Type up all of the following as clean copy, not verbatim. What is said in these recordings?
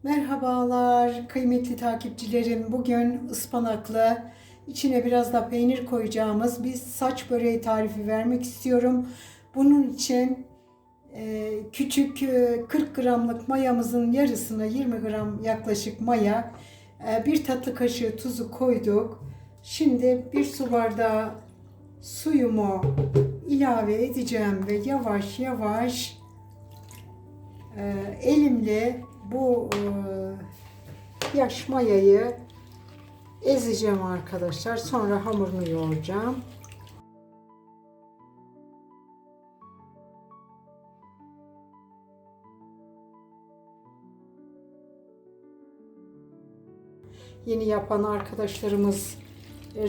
Merhabalar kıymetli takipçilerim. Bugün ıspanaklı, içine biraz da peynir koyacağımız bir saç böreği tarifi vermek istiyorum. Bunun için küçük 40 gramlık mayamızın yarısına 20 gram yaklaşık maya, bir tatlı kaşığı tuzu koyduk. Şimdi bir su bardağı suyumu ilave edeceğim ve yavaş yavaş elimle bu yaş mayayı ezeceğim arkadaşlar. Sonra hamurunu yoğuracağım. Yeni yapan arkadaşlarımız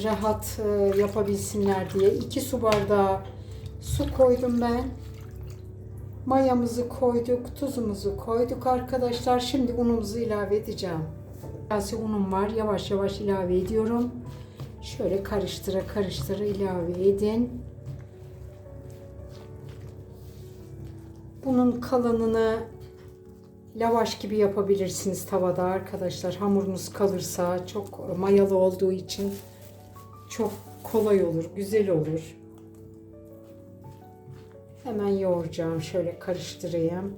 rahat yapabilsinler diye 2 su bardağı su koydum ben. Mayamızı koyduk, tuzumuzu koyduk arkadaşlar. Şimdi unumuzu ilave edeceğim. Biraz unum var. Yavaş yavaş ilave ediyorum. Şöyle karıştıra karıştıra ilave edin. Bunun kalanını lavaş gibi yapabilirsiniz tavada arkadaşlar. Hamurunuz kalırsa çok mayalı olduğu için çok kolay olur, güzel olur. Hemen yoğuracağım. Şöyle karıştırayım.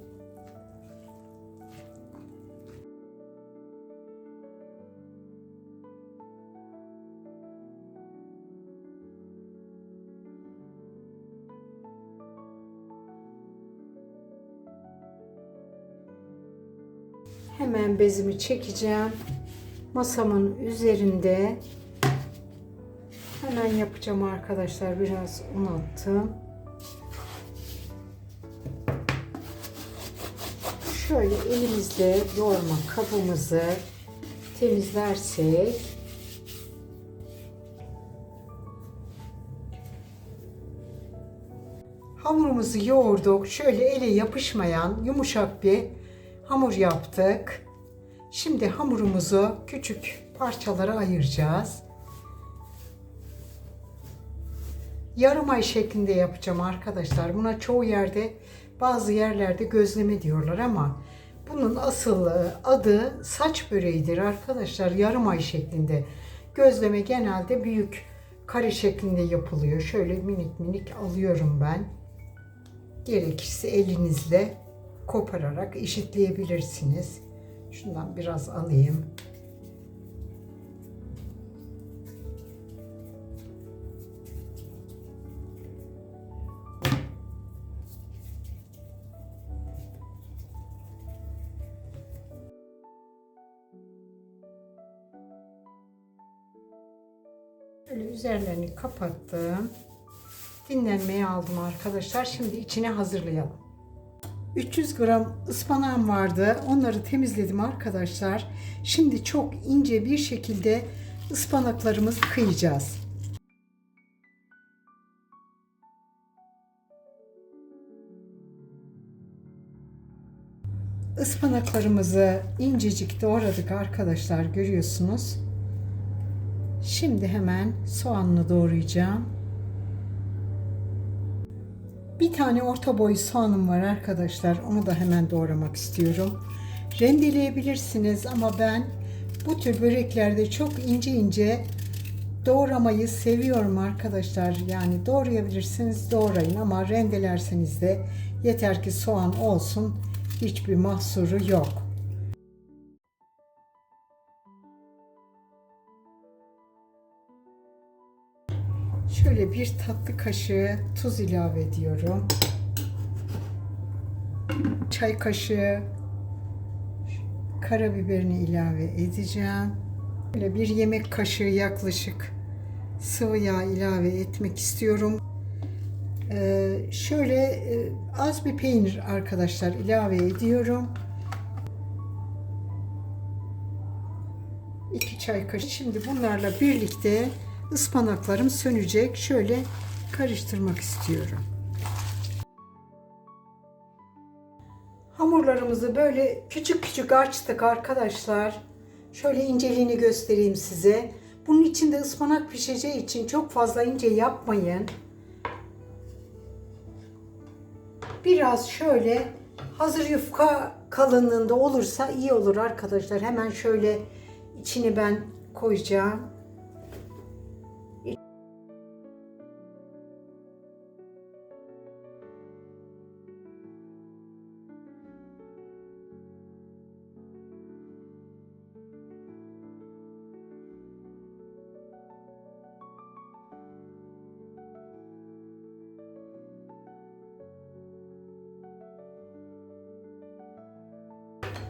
Hemen bezimi çekeceğim. Masamın üzerinde hemen yapacağım arkadaşlar. Biraz un attım. Şöyle elimizle yoğurma kabımızı temizlersek hamurumuzu yoğurduk. Şöyle ele yapışmayan yumuşak bir hamur yaptık. Şimdi hamurumuzu küçük parçalara ayıracağız. Yarım ay şeklinde yapacağım arkadaşlar. Buna çoğu yerde, bazı yerlerde gözleme diyorlar ama bunun asıl adı saç böreğidir arkadaşlar. Yarım ay şeklinde. Gözleme genelde büyük kare şeklinde yapılıyor. Şöyle minik minik alıyorum ben. Gerekirse elinizle kopararak eşitleyebilirsiniz. Şundan biraz alayım. Böyle üzerlerini kapattım. Dinlenmeye aldım arkadaşlar. Şimdi içine hazırlayalım. 300 gram ıspanağım vardı. Onları temizledim arkadaşlar. Şimdi çok ince bir şekilde ıspanaklarımızı kıyacağız. Ispanaklarımızı incecik doğradık arkadaşlar, görüyorsunuz. Şimdi hemen soğanını doğrayacağım. Bir tane orta boy soğanım var arkadaşlar. Onu da hemen doğramak istiyorum. Rendeleyebilirsiniz ama ben bu tür böreklerde çok ince ince doğramayı seviyorum arkadaşlar. Yani doğrayabilirsiniz, doğrayın ama rendelerseniz de yeter ki soğan olsun. Hiçbir mahsuru yok. Şöyle bir tatlı kaşığı tuz ilave ediyorum. Çay kaşığı karabiberini ilave edeceğim. Böyle bir yemek kaşığı yaklaşık sıvı yağ ilave etmek istiyorum. Şöyle az bir peynir arkadaşlar ilave ediyorum. 2 çay kaşığı. Şimdi bunlarla birlikte ıspanaklarım sönecek. Şöyle karıştırmak istiyorum. Hamurlarımızı böyle küçük küçük açtık arkadaşlar. Şöyle inceliğini göstereyim size. Bunun içinde ıspanak pişeceği için çok fazla ince yapmayın. Biraz şöyle Hazır yufka kalınlığında olursa iyi olur arkadaşlar. Hemen şöyle içini ben koyacağım.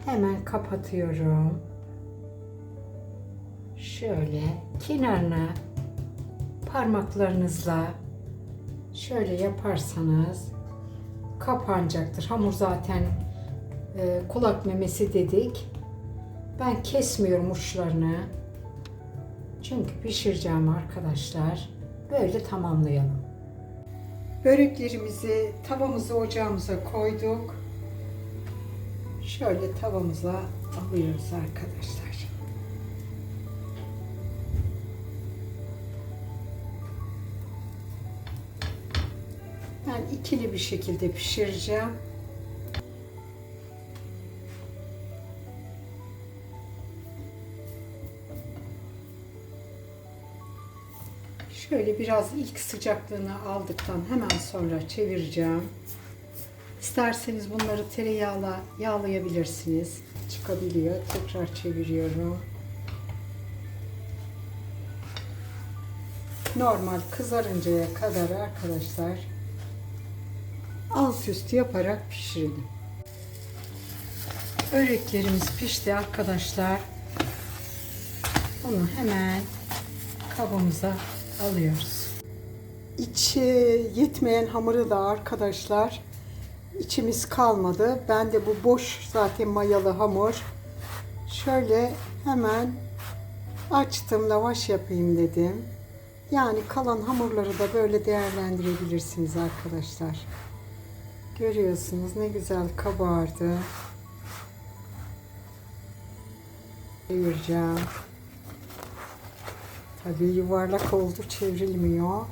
Hemen kapatıyorum. Şöyle kenarına parmaklarınızla şöyle yaparsanız kapanacaktır. Hamur zaten kulak memesi dedik. Ben kesmiyorum uçlarını. Çünkü pişireceğim arkadaşlar. Böyle tamamlayalım. Böreklerimizi tavamızı ocağımıza koyduk. Şöyle tavamıza alıyoruz arkadaşlar. Ben ikili bir şekilde pişireceğim. Şöyle biraz ilk sıcaklığını aldıktan hemen sonra çevireceğim. İsterseniz bunları tereyağla yağlayabilirsiniz. Çıkabiliyor. Tekrar çeviriyorum. Normal kızarıncaya kadar arkadaşlar alt üst yaparak pişirelim. Böreklerimiz pişti arkadaşlar. Bunu hemen kabımıza alıyoruz. İçi yetmeyen hamuru da arkadaşlar içimiz kalmadı. Ben de bu boş zaten mayalı hamur. Şöyle hemen açtım, lavaş yapayım dedim. Yani kalan hamurları da böyle değerlendirebilirsiniz arkadaşlar. Görüyorsunuz ne güzel kabardı. Çevireceğim. Tabii yuvarlak oldu, çevrilmiyor.